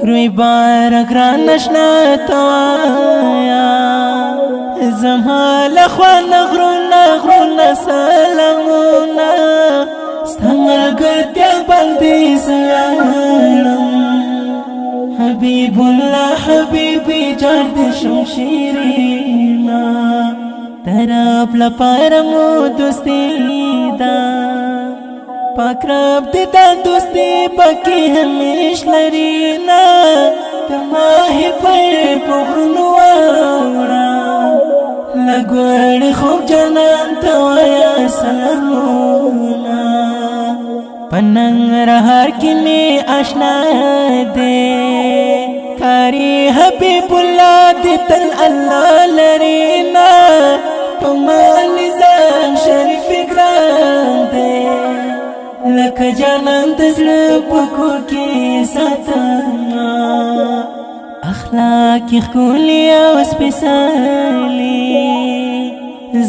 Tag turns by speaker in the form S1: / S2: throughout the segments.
S1: روی بارک را نشنا توایا زما لخوان غرون سلامونا ستمل گردیا بندی سیارم حبیب الله حبیبی جرد شمشیرینا دراب لپارمو دوستی دا پاک رب دیدن دوستی پاکی همیش لرینا تماہی پر پغرنو آورا لگوڑ خوب جنان توایا سلامونا پننگ رہار کی میں آشنا دے کاری حبیب اللہ دیتن اللہ لرینا پمال نظام شریف اکرام دے لک جانان تزل پکو کی ساتنا اخلاقی خکولی او سپیسالی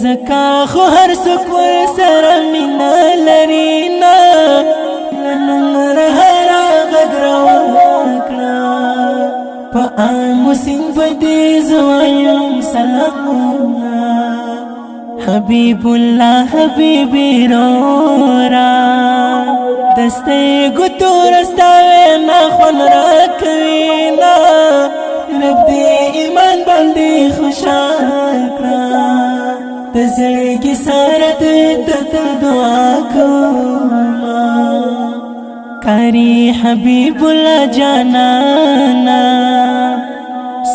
S1: زکا خو هر سکول سر مینا لرینا لنمر هر غگر وکلا پا آمو سنگ بدی زوایم سلامونا حبیب اللہ حبیبی رورا دستے گتو رستاوے ناخون راکوینا رب دی ایمان بندی خوشاکرا تزرگی سارت تتل دعا کوما کاری حبیب اللہ جانانا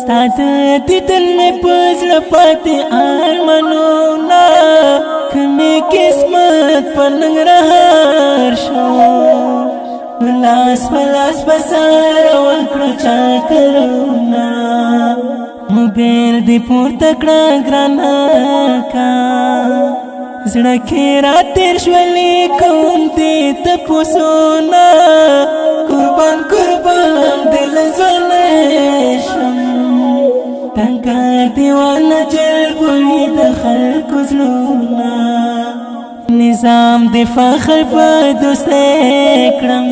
S1: ستاد دیدن میں پزل پاتی آرمانونا کمی قسمت پننگ رہار شو لاس پلاس بسار وکڑو چاکرونا موبیل دی پور تکڑا گرانا کا زڑکی رات تیر شولی کون دی تپوسونا قربان قربان دل زلیشم تنکار دیوانا جل بوی دخل کزلونا نظام دی فخر پا دوست اکرم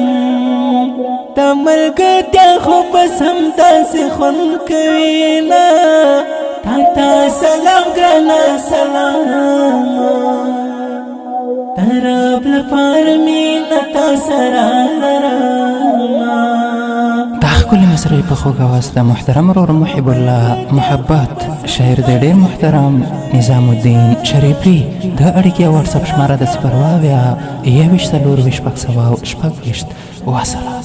S1: تمل گردیا خوب سم داسی خون کوینا تا سلام گرانا سلام تراب لپارمینا تا سراراما
S2: كل مصري بخوك واسطة محترم رور محب الله محبات شاعر د ډیر محترم نظام الدین شریفی د اړیکې واتساپ شماره د 0 20 شپږ سوه شپږ ویشت وسلام